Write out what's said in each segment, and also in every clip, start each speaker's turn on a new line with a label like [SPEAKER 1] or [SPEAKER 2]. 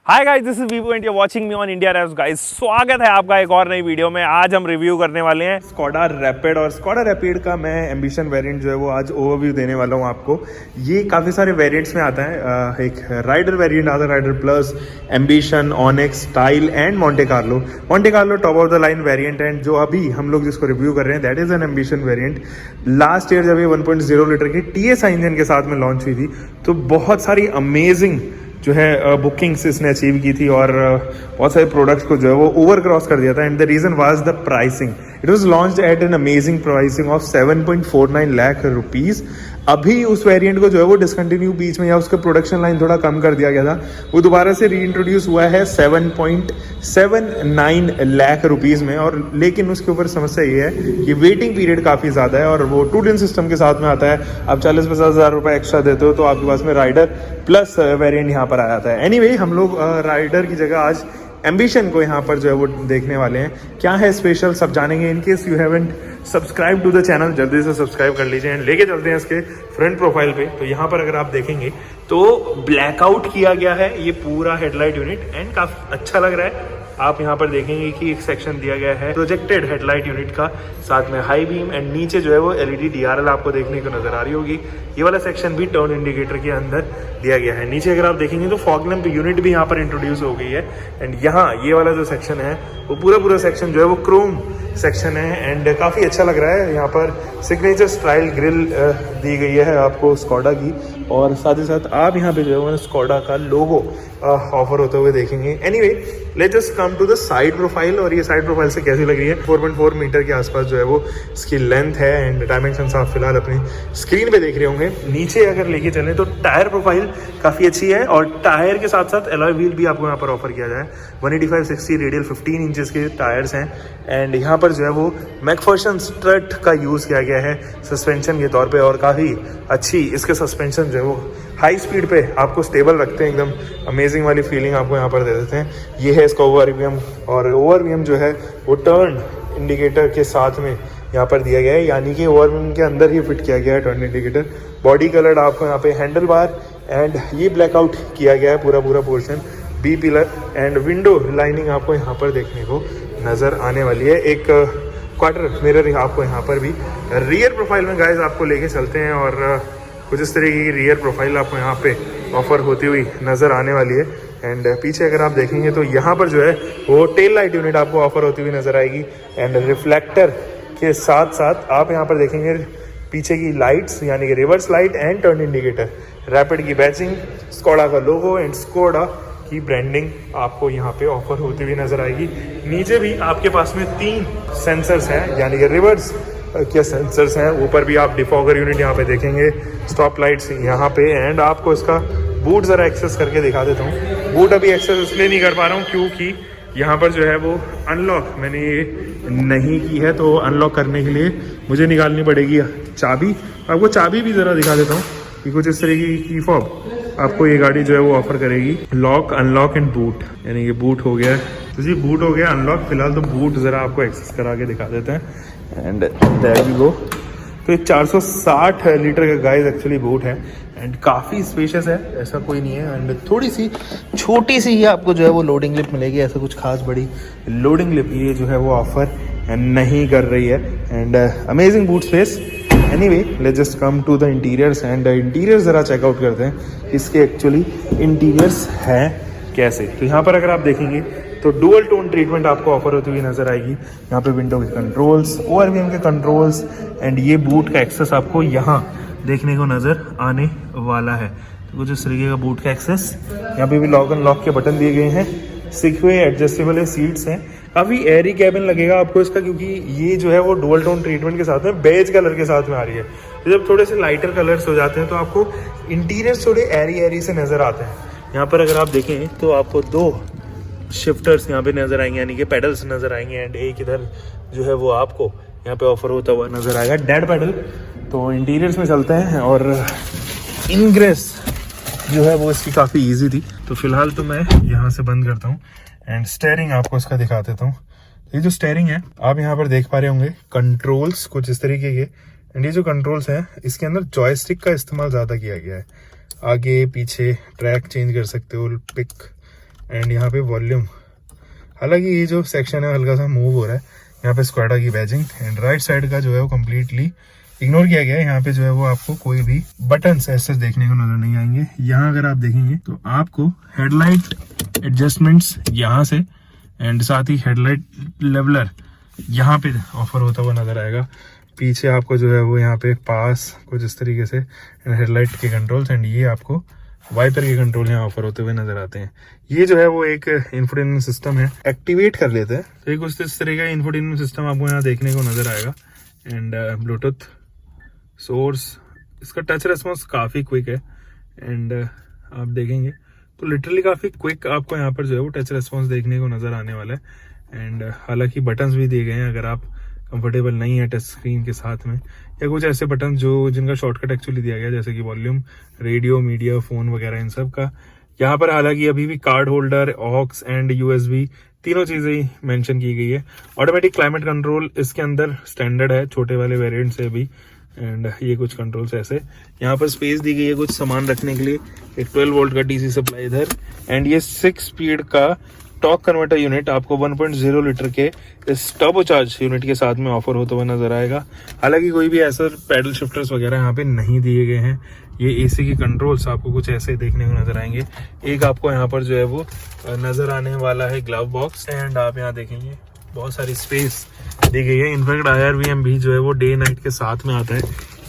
[SPEAKER 1] Hi guys, this is Vivo and you are watching me on India raps. Guys, स्वागत है आपका एक और नई वीडियो में। आज हम रिव्यू करने वाले हैं स्कोडा रैपिड, और स्कोडा रैपिड का मैं एम्बिशन वेरिएंट जो है वो आज ओवरव्यू देने वाला हूँ आपको। ये काफ़ी सारे वेरिएंट्स में आता है। एक राइडर वेरिएंट आता है, Rider plus, Ambition, Onyx, Style and Monte Carlo. Monte Carlo top of the line variant है, जो अभी हम लोग जिसको रिव्यू कर रहे हैं that is an ambition variant. Last year जब ये 1.0 लीटर की TSI इंजन के साथ में लॉन्च हुई थी तो बहुत सारी अमेजिंग जो है बुकिंग्स इसने अचीव की थी, और बहुत सारे प्रोडक्ट्स को जो है वो ओवर क्रॉस कर दिया था। And the reason was the pricing. It was launched at an amazing pricing of 7.49 lakh rupees. अभी उस वेरिएंट को जो है वो डिसकंटिन्यू बीच में, या उसका प्रोडक्शन लाइन थोड़ा कम कर दिया गया था, वो दोबारा से रीइंट्रोड्यूस हुआ है 7.79 लाख रुपीस में। और लेकिन उसके ऊपर समस्या ये है कि वेटिंग पीरियड काफ़ी ज़्यादा है, और वो 2-दिन सिस्टम के साथ में आता है। आप 40-50 हज़ार रुपये एक्स्ट्रा देते हो तो आपके पास में राइडर प्लस वेरिएंट यहाँ पर आ जाता है। एनीवे, हम लोग राइडर की जगह आज एम्बिशन को यहाँ पर जो है वो देखने वाले हैं। क्या है स्पेशल सब जानेंगे। In case you haven't subscribe to the channel, जल्दी से सब्सक्राइब कर लीजिए। एंड लेके चलते हैं इसके फ्रंट प्रोफाइल पे। तो यहाँ पर अगर आप देखेंगे तो ब्लैकआउट किया गया है ये पूरा हेडलाइट यूनिट, एंड काफी अच्छा लग रहा है। आप यहाँ पर देखेंगे कि एक सेक्शन दिया गया है प्रोजेक्टेड हेडलाइट यूनिट का, साथ में हाई बीम, एंड नीचे जो है वो LED DRL आपको देखने को नजर आ रही होगी। ये वाला सेक्शन भी टर्न इंडिकेटर के अंदर दिया गया है। नीचे अगर आप देखेंगे तो फॉग लैंप यूनिट भी यहाँ पर इंट्रोड्यूस हो गई है। एंड यहाँ ये वाला जो सेक्शन है वो पूरा सेक्शन जो है वो क्रोम सेक्शन है, एंड काफ़ी अच्छा लग रहा है। यहाँ पर सिग्नेचर स्टाइल ग्रिल दी गई है आपको स्कोडा की, और साथ ही साथ आप यहाँ पे जो है वो स्कोडा का लोगो ऑफर होते हुए देखेंगे। Anyway, let's just come to the side profile. और ये साइड प्रोफाइल से कैसी लग रही है। 4.4 मीटर के आसपास जो है वो इसकी लेंथ है, एंड डायमेंशन आप फिलहाल अपनी स्क्रीन पे देख रहे होंगे। नीचे अगर लेके चलें तो टायर प्रोफाइल काफ़ी अच्छी है, और टायर के साथ साथ एलॉय व्हील भी आपको यहाँ पर ऑफर किया जाए। 185/60 रेडियल 15 इंचेस के टायर्स हैं। एंड यहाँ पर जो है वो मैकफर्सन स्ट्रट का यूज़ किया गया है सस्पेंशन के तौर पे, और काफ़ी अच्छी इसके सस्पेंशन जो है वो हाई स्पीड पे आपको स्टेबल रखते हैं। एकदम अमेजिंग वाली फीलिंग आपको यहाँ पर दे देते हैं। ये है इसका ओवरव्हीम, और ओवरव्हीम जो है वो टर्न इंडिकेटर के साथ में यहाँ पर दिया गया है, यानी कि ओवरव्हीम के अंदर ही फिट किया गया है टर्न इंडिकेटर। बॉडी कलर्ड आपको यहाँ पे हैंडल बार, एंड ये ब्लैकआउट किया गया है पूरा portion. B pillar and window lining आपको यहाँ पर देखने को नज़र आने वाली है। एक क्वार्टर मिरर आपको यहाँ पर भी। रियर प्रोफाइल में गाइज आपको लेके चलते हैं, और कुछ इस तरीके की रियर प्रोफाइल आपको यहाँ पे ऑफर होती हुई नज़र आने वाली है। एंड पीछे अगर आप देखेंगे तो यहाँ पर जो है वो टेल लाइट यूनिट आपको ऑफर होती हुई नज़र आएगी। एंड रिफ्लेक्टर के साथ साथ आप यहाँ पर देखेंगे पीछे की लाइट्स, यानी कि reverse light and turn indicator, rapid की बैचिंग, स्कोडा का लोगो एंड स्कोडा की ब्रांडिंग आपको यहाँ पे ऑफर होती हुई नजर आएगी। नीचे भी आपके पास में 3 सेंसर्स हैं, यानी कि रिवर्स के सेंसर्स हैं। ऊपर भी आप डिफॉगर यूनिट यहाँ पे देखेंगे, स्टॉप लाइट्स यहाँ पे। एंड आपको इसका बूट ज़रा एक्सेस करके दिखा देता हूँ। बूट अभी एक्सेस इसलिए नहीं कर पा रहा हूँ क्योंकि यहाँ पर जो है वो अनलॉक मैंने ये नहीं की है, तो अनलॉक करने के लिए मुझे निकालनी पड़ेगी चाबी। आपको चाबी भी ज़रा दिखा देता हूँ कि कुछ इस तरीके की फॉब आपको ये गाड़ी जो है वो ऑफर करेगी। लॉक, अनलॉक एंड बूट, यानी कि बूट हो गया है तो जी, बूट हो गया। अनलॉक फिलहाल तो बूट ज़रा आपको एक्सेस करा के दिखा देते हैं। And there we go. तो ये 460 लीटर का गाइस एक्चुअली बूट है, एंड काफ़ी स्पेशियस है, ऐसा कोई नहीं है। एंड थोड़ी सी छोटी सी ही आपको जो है वो लोडिंग लिप मिलेगी, ऐसा कुछ खास बड़ी लोडिंग लिप ये जो है वो ऑफर नहीं कर रही है। And amazing boot space. Anyway, let's just come to the interiors, and interior ज़रा चेकआउट करते हैं इसके एक्चुअली इंटीरियर्स हैं कैसे। तो यहाँ पर अगर आप देखेंगे तो डुअल टोन ट्रीटमेंट आपको ऑफर होती हुई नजर आएगी। यहाँ पे विंडो के कंट्रोल्स, ओवरव्हीम के कंट्रोल्स, एंड ये बूट का एक्सेस आपको यहाँ देखने को नजर आने वाला है। तो कुछ इस तरीके का बूट का एक्सेस। यहाँ पे भी लॉक अनलॉक के बटन दिए गए हैं। 6 वे एडजस्टेबल सीट्स हैं। काफ़ी एयरी कैबिन लगेगा आपको इसका, क्योंकि ये जो है वो डुअल टोन ट्रीटमेंट के साथ में बेज कलर के साथ में आ रही है। तो जब थोड़े से लाइटर कलर्स हो जाते हैं तो आपको इंटीरियर थोड़े एरी से नज़र आते हैं। यहाँ पर अगर आप देखें तो आपको 2 शिफ्टर्स यहाँ पे नज़र आएंगे, यानी कि पेडल्स नज़र आएंगे। एंड एक इधर जो है वो आपको यहाँ पे ऑफर होता हुआ नज़र आएगा, डेड पेडल। तो इंटीरियर्स में चलते हैं, और इनग्रेस जो है वो इसकी काफ़ी इजी थी। तो फिलहाल तो मैं यहाँ से बंद करता हूँ, एंड स्टेयरिंग आपको इसका दिखा देता हूँ। ये जो स्टेयरिंग है आप यहाँ पर देख पा रहे होंगे, कंट्रोल्स कुछ इस तरीके के। एंड ये जो कंट्रोल्स हैं इसके अंदर जॉयस्टिक का इस्तेमाल ज़्यादा किया गया है। आगे पीछे ट्रैक चेंज कर सकते हो, पिक एंड यहाँ पे वॉल्यूम, हालांकि ये जो सेक्शन है हल्का सा मूव हो रहा है, यहाँ पे स्क्वाडा की बैजिंग। एंड राइट साइड का जो है वो कम्प्लीटली इग्नोर किया गया है। यहाँ पे जो है वो आपको कोई भी बटन्स ऐसे देखने को नजर नहीं आएंगे। यहाँ अगर आप देखेंगे तो आपको हेडलाइट एडजस्टमेंट्स यहाँ से एंड साथ ही हेडलाइट लेवलर यहाँ पे ऑफर होता हुआ नजर आएगा। पीछे आपको जो है वो यहाँ पे पास कुछ इस तरीके से हेडलाइट के कंट्रोल्स एंड ये आपको वाइपर के कंट्रोल यहाँ ऑफर होते हुए नजर आते हैं। ये जो है वो एक इंफोटेनमेंट सिस्टम है, एक्टिवेट कर लेते हैं तो एक कुछ इस तरह का इंफोटेनमेंट सिस्टम आपको यहाँ देखने को नजर आएगा। एंड ब्लूटूथ सोर्स, इसका टच रेस्पॉन्स काफ़ी क्विक है एंड आप देखेंगे तो लिटरली काफ़ी क्विक आपको यहाँ पर जो है वो टच रेस्पॉन्स देखने को नज़र आने वाला है। एंड हालांकि बटन्स भी दिए गए हैं, अगर आप कंफर्टेबल नहीं है टच स्क्रीन के साथ में, या कुछ ऐसे बटन जो जिनका शॉर्टकट एक्चुअली दिया गया जैसे कि वॉल्यूम, रेडियो, मीडिया, फ़ोन वगैरह, इन सब का यहाँ पर हालांकि अभी भी card holder, aux and USB तीनों चीज़ें ही मेंशन की गई है। ऑटोमेटिक क्लाइमेट कंट्रोल इसके अंदर स्टैंडर्ड है छोटे वाले वेरिएंट से भी। एंड ये कुछ कंट्रोल्स ऐसे, यहाँ पर स्पेस दी गई है कुछ सामान रखने के लिए, एक 12 वोल्ट का DC सप्लाई इधर। एंड ये 6 स्पीड का टॉर्क कन्वर्टर यूनिट आपको 1.0 लीटर के इस टर्बोचार्ज यूनिट के साथ में ऑफर होता हुआ नजर आएगा। हालांकि कोई भी ऐसा पैडल शिफ्टर्स वगैरह यहाँ पे नहीं दिए गए हैं। ये AC की कंट्रोल्स आपको कुछ ऐसे देखने को नजर आएंगे। एक आपको यहाँ पर जो है वो नजर आने वाला है ग्लव बॉक्स। एंड आप यहाँ देखेंगे बहुत सारी स्पेस दी गई है। इनफैक्ट IRVM भी जो है वो डे नाइट के साथ में आता है।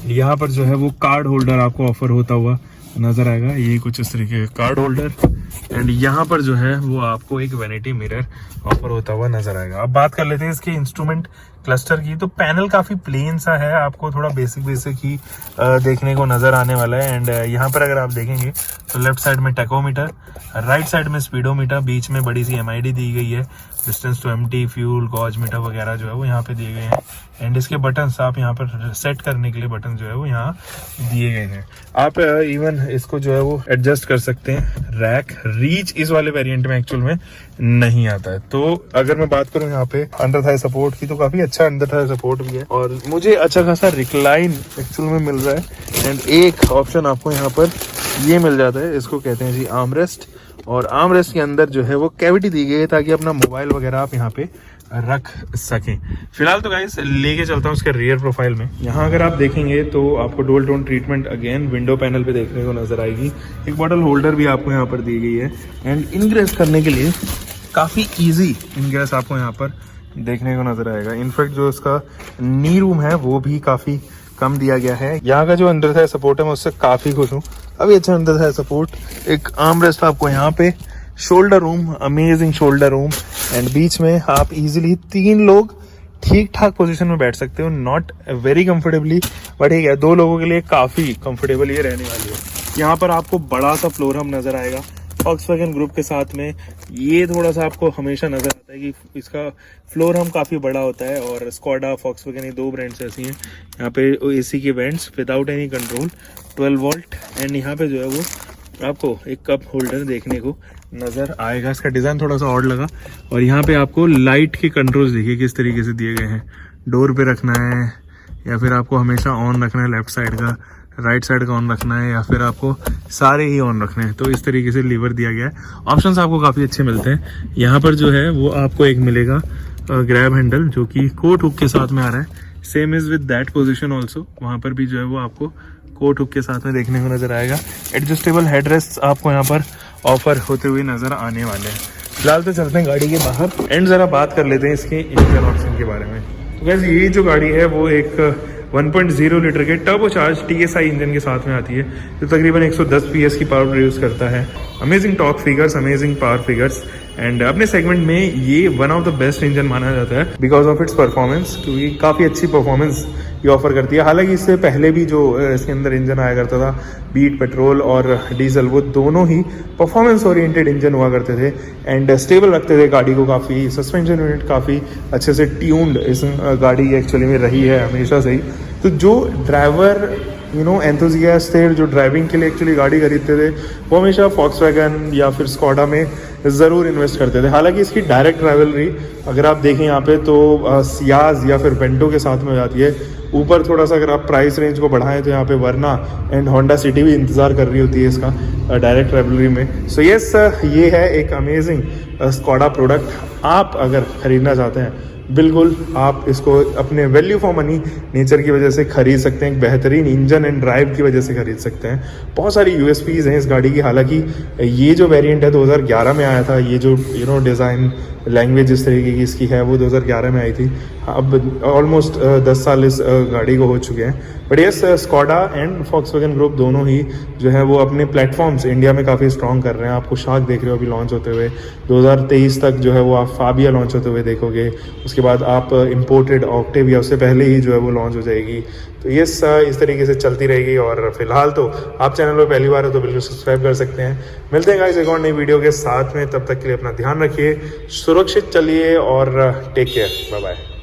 [SPEAKER 1] यहाँ पर जो है वो कार्ड होल्डर आपको ऑफर होता हुआ नजर आएगा, ये कुछ इस तरीके का कार्ड होल्डर। एंड यहाँ पर जो है वो आपको एक वैनिटी मिरर ऑफर होता हुआ नजर आएगा। अब बात कर लेते हैं इसके इंस्ट्रूमेंट क्लस्टर की। तो पैनल काफी प्लेन सा है, आपको थोड़ा बेसिक ही देखने को नजर आने वाला है। एंड यहाँ पर अगर आप देखेंगे तो लेफ्ट साइड में टैकोमीटर, राइट साइड में स्पीडोमीटर, बीच में बड़ी सी MID दी गई है, distance to empty, fuel, gauge meter वगैरह जो है वो यहाँ पे दिए गए हैं। एंड इसके बटन्स आप यहाँ पर सेट करने के लिए बटन जो है वो यहाँ दिए गए हैं। आप इवन इसको जो है वो एडजस्ट कर सकते हैं। रैक रीच इस वाले वेरिएंट में एक्चुअल में नहीं आता है। तो अगर मैं बात करूँ यहाँ पे अंडर थाई सपोर्ट की, तो काफी अच्छा अंडर थाई सपोर्ट भी है और मुझे अच्छा खासा रिक्लाइन एक्चुअल में मिल रहा है। एंड एक ऑप्शन आपको यहाँ पर ये मिल जाता है, इसको कहते हैं जी आर्मरेस्ट। और आर्मरेस्ट के अंदर जो है वो कैविटी दी गई है ताकि अपना मोबाइल वगैरह आप यहाँ पे रख सकें। फिलहाल तो गाइस लेके चलता हूँ उसके रियर प्रोफाइल में। यहाँ अगर आप देखेंगे तो आपको dual tone treatment again window panel पे देखने को नजर आएगी। एक बॉटल होल्डर भी आपको यहाँ पर दी गई है। एंड इनग्रेस करने के लिए काफ़ी ईजी इनग्रेस आपको यहाँ पर देखने को नजर आएगा। इनफैक्ट जो इसका नी रूम है वो भी काफ़ी कम दिया गया है। यहाँ का जो अंडर थाई सपोर्ट है मैं उससे काफ़ी खुश हूँ, अभी अच्छा अंडर थाई सपोर्ट। एक आर्मरेस्ट आपको यहाँ पे, shoulder room, amazing shoulder room. And बीच में आप इजीली 3 लोग ठीक ठाक पोजीशन में बैठ सकते हो, नॉट वेरी कंफर्टेबली बट ठीक है 2 लोगों के लिए काफ़ी कंफर्टेबल ये रहने वाली है। यहाँ पर आपको बड़ा सा फ्लोर हम नज़र आएगा वॉक्सवैगन ग्रुप के साथ में। ये थोड़ा सा आपको हमेशा नजर आता है कि इसका फ्लोर हम काफ़ी बड़ा होता है। और स्कोडा, वॉक्सवैगन ये 2 ब्रांड्स ऐसी हैं। यहाँ पे AC के vents without any control, 12 volt. And यहाँ पे जो है वो आपको एक कप होल्डर देखने को नज़र आएगा। इसका डिज़ाइन थोड़ा सा ऑड लगा। और यहाँ पे आपको लाइट के कंट्रोल्स देखिए किस तरीके से दिए गए हैं। डोर पे रखना है या फिर आपको हमेशा ऑन रखना है लेफ्ट साइड का, राइट साइड का ऑन रखना है या फिर आपको सारे ही ऑन रखने हैं, तो इस तरीके से लीवर दिया गया है। ऑप्शंस आपको काफ़ी अच्छे मिलते हैं। यहाँ पर जो है वो आपको एक मिलेगा ग्रैब हैंडल जो कि कोट हुक के साथ में आ रहा है। Same is with that position also, वहाँ पर भी जो है वो आपको कोट हुक के साथ में देखने को नज़र आएगा। एडजस्टेबल हेडरेस्ट आपको यहाँ पर ऑफर होते हुए नज़र आने वाले हैं। फिलहाल तो चलते हैं गाड़ी के बाहर एंड ज़रा बात कर लेते हैं इसके इंजन ऑप्शन के बारे में। तो वैसे ये जो गाड़ी है वो एक 1.0 लीटर के टर्बोचार्ज TSI इंजन के साथ में आती है जो तकरीबन 110 PS की पावर प्रोड्यूस करता है। Amazing torque figures, amazing power figures. And अपने सेगमेंट में ये one of the best engine माना जाता है बिकॉज ऑफ इट्स परफॉर्मेंस, क्योंकि काफ़ी अच्छी परफॉर्मेंस ये ऑफर करती है। हालांकि इससे पहले भी जो इसके अंदर इंजन आया करता था, बीट पेट्रोल और डीजल, वो दोनों ही परफॉर्मेंस ओरिएंटेड इंजन हुआ करते थे एंड स्टेबल रखते थे गाड़ी को काफ़ी। सस्पेंशन यूनिट काफ़ी अच्छे से ट्यून्ड इस गाड़ी एक्चुअली में रही है हमेशा से ही। तो जो ड्राइवर एंथुजियास्ट थे, जो ड्राइविंग के लिए एक्चुअली गाड़ी खरीदते थे, वो हमेशा वॉक्सवैगन या फिर स्कोडा में ज़रूर इन्वेस्ट करते थे। हालांकि इसकी डायरेक्ट राइवलरी अगर आप देखें यहाँ पे तो सियाज या फिर वेंटो के साथ में हो जाती है। ऊपर थोड़ा सा अगर आप प्राइस रेंज को बढ़ाएं तो यहाँ पे वरना एंड होंडा सिटी भी इंतज़ार कर रही होती है इसका। डायरेक्ट राइवलरी में। सो यस, ये है एक अमेजिंग स्कोडा प्रोडक्ट। आप अगर ख़रीदना चाहते हैं बिल्कुल आप इसको अपने वैल्यू फॉर मनी नेचर की वजह से खरीद सकते हैं, एक बेहतरीन इंजन एंड ड्राइव की वजह से खरीद सकते हैं। बहुत सारी यूएसपीज़ हैं इस गाड़ी की। हालांकि ये जो वेरिएंट है 2011 में आया था, ये जो डिज़ाइन लैंग्वेज जिस तरीके की इसकी है वो 2011 में आई थी। अब ऑलमोस्ट 10 साल इस गाड़ी को हो चुके हैं। But yes, Skoda and Volkswagen group दोनों ही जो है वो अपने प्लेटफॉर्म्स इंडिया में काफ़ी स्ट्रॉन्ग कर रहे हैं। आपको शार्क देख रहे हो अभी लॉन्च होते हुए, 2023 तक जो है वो आप फाबिया लॉन्च होते हुए देखोगे। उसके बाद आप इम्पोर्टेड ऑक्टेविया उससे पहले ही जो है वो लॉन्च हो जाएगी। तो यस, इस तरीके से चलती रहेगी। और फिलहाल तो आप चैनल पर पहली बार हो तो बिल्कुल सब्सक्राइब कर सकते हैं। मिलते हैं गाइस एक और नई वीडियो के साथ में, तब तक के लिए अपना ध्यान रखिए, सुरक्षित चलिए और टेक केयर, बाय बाय।